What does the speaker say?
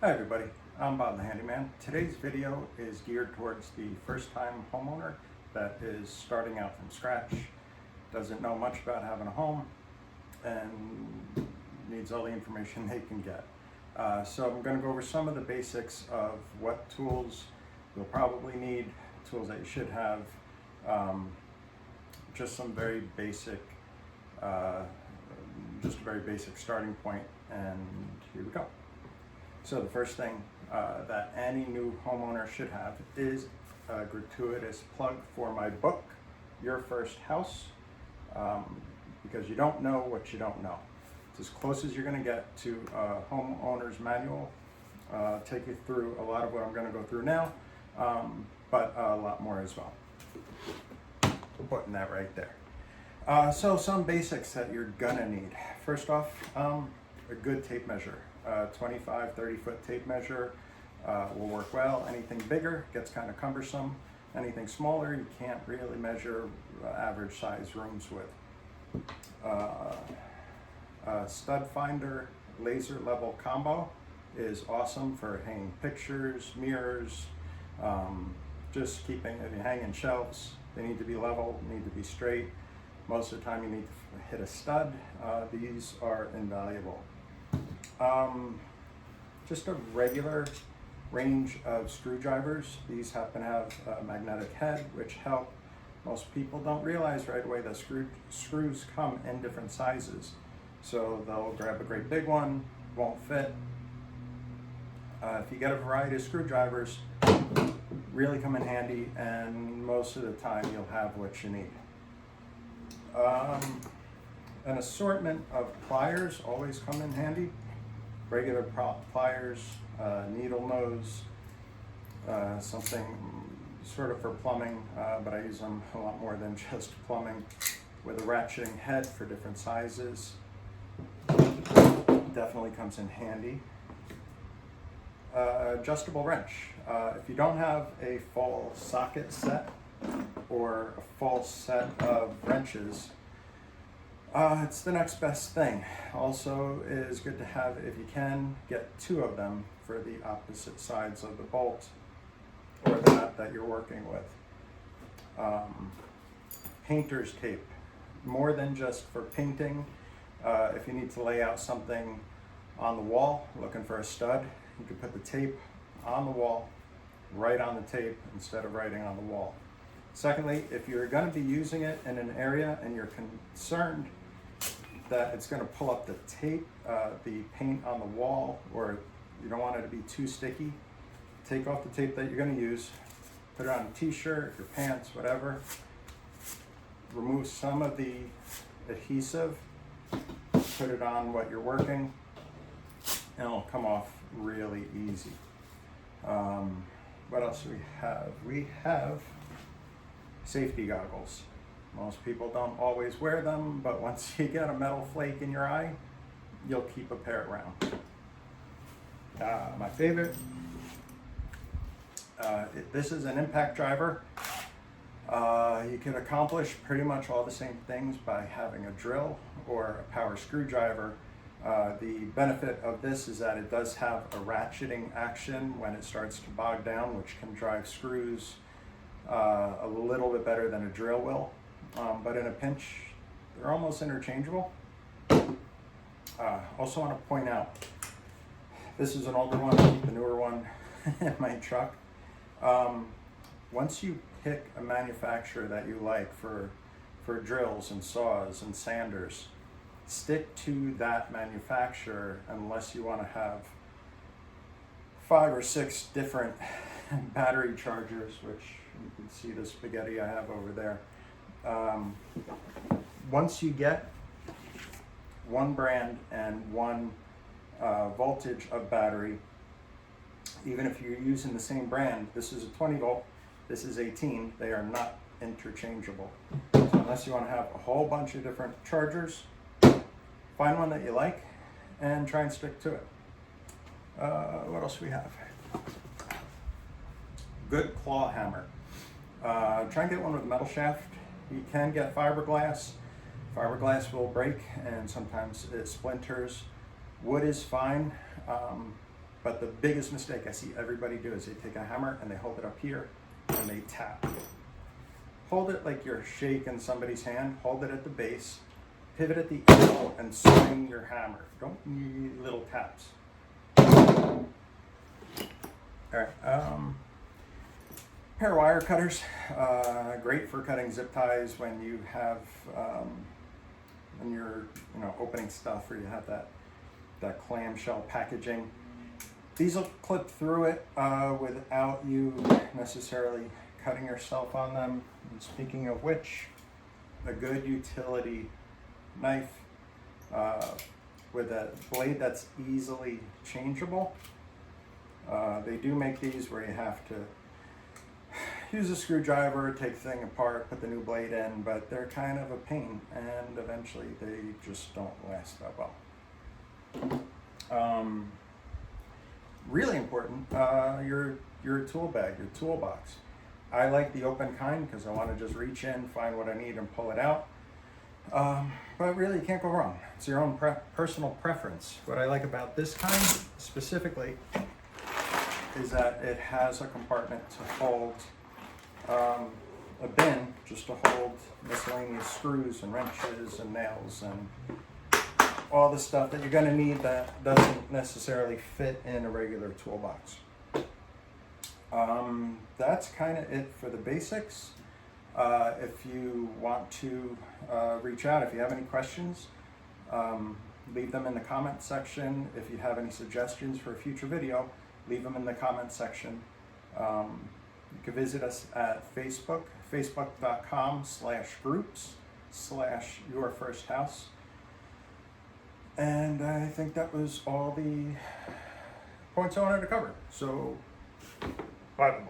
Hi everybody, I'm Bob the Handyman. Today's video is geared towards the first-time homeowner that is starting out from scratch, doesn't know much about having a home, and needs all the information they can get. So I'm going to go over some of the basics of what tools you'll probably need, tools that you should have, just some very basic, just a very basic starting point, and here we go. So the first thing that any new homeowner should have is a gratuitous plug for my book, Your First House, because you don't know what you don't know. It's as close as you're going to get to a homeowner's manual. Take you through a lot of what I'm going to go through now, but a lot more as well. Putting that right there. So some basics that you're gonna need. First off, a good tape measure. 25, 30-foot tape measure will work well. Anything bigger gets kind of cumbersome. Anything smaller, you can't really measure average size rooms with. Stud finder laser level combo is awesome for hanging pictures, mirrors, just keeping, if you hang in shelves, they need to be level, need to be straight. Most of the time you need to hit a stud. These are invaluable. Just a regular range of screwdrivers. These happen to have a magnetic head, which help. Most people don't realize right away that screws come in different sizes. So they'll grab a great big one, won't fit. If you get a variety of screwdrivers, really come in handy, and most of the time you'll have what you need. An assortment of pliers always come in handy. Regular pliers, needle nose, something sort of for plumbing, but I use them a lot more than just plumbing, with a ratcheting head for different sizes. Definitely comes in handy. Adjustable wrench. If you don't have a full socket set or a full set of wrenches, it's the next best thing. Also is good to have, if you can, get two of them for the opposite sides of the bolt or the nut that you're working with. Painter's tape, more than just for painting. If you need to lay out something on the wall, looking for a stud, you can put the tape on the wall, write on the tape instead of writing on the wall. Secondly, if you're going to be using it in an area and you're concerned that it's going to pull up the tape, the paint on the wall, or you don't want it to be too sticky, take off the tape that you're going to use, put it on a t-shirt, your pants, whatever. Remove some of the adhesive, put it on what you're working, and it'll come off really easy. What else do we have? We have safety goggles. Most people don't always wear them, but once you get a metal flake in your eye, you'll keep a pair around. My favorite, this is an impact driver. You can accomplish pretty much all the same things by having a drill or a power screwdriver. The benefit of this is that it does have a ratcheting action when it starts to bog down, which can drive screws a little bit better than a drill will. But in a pinch, they're almost interchangeable. Also want to point out, this is an older one, I keep the newer one in my truck. Once you pick a manufacturer that you like for drills and saws and sanders, stick to that manufacturer unless you want to have 5 or 6 different battery chargers, which you can see the spaghetti I have over there. Once you get one brand and one voltage of battery, even if you're using the same brand, this is a 20 volt, this is 18, they are not interchangeable. So unless you want to have a whole bunch of different chargers, find one that you like and try and stick to it. What else do we have? Good claw hammer. Try and get one with a metal shaft. You can get fiberglass. Fiberglass will break and sometimes it splinters. Wood is fine, But the biggest mistake I see everybody do is they take a hammer and they hold it up here and they tap. Hold it like you're shaking somebody's hand. Hold it at the base, pivot at the angle, and swing your hammer. Don't need little taps. All right. Pair of wire cutters, great for cutting zip ties when you have when you're opening stuff, or you have that clamshell packaging. These will clip through it without you necessarily cutting yourself on them. And speaking of which, a good utility knife with a blade that's easily changeable. They do make these where you have to use a screwdriver, take the thing apart, put the new blade in, but they're kind of a pain, and eventually they just don't last that well. Really important, your tool bag, your toolbox. I like the open kind because I want to just reach in, find what I need, and pull it out. But really, you can't go wrong. It's your own personal preference. What I like about this kind specifically is that it has a compartment to hold a bin, just to hold miscellaneous screws and wrenches and nails and all the stuff that you're going to need that doesn't necessarily fit in a regular toolbox. That's kind of it for the basics. If you want to reach out, if you have any questions, leave them in the comment section. If you have any suggestions for a future video, leave them in the comment section. You can visit us at Facebook, facebook.com/groups/yourfirsthouse. And I think that was all the points I wanted to cover. So, bye.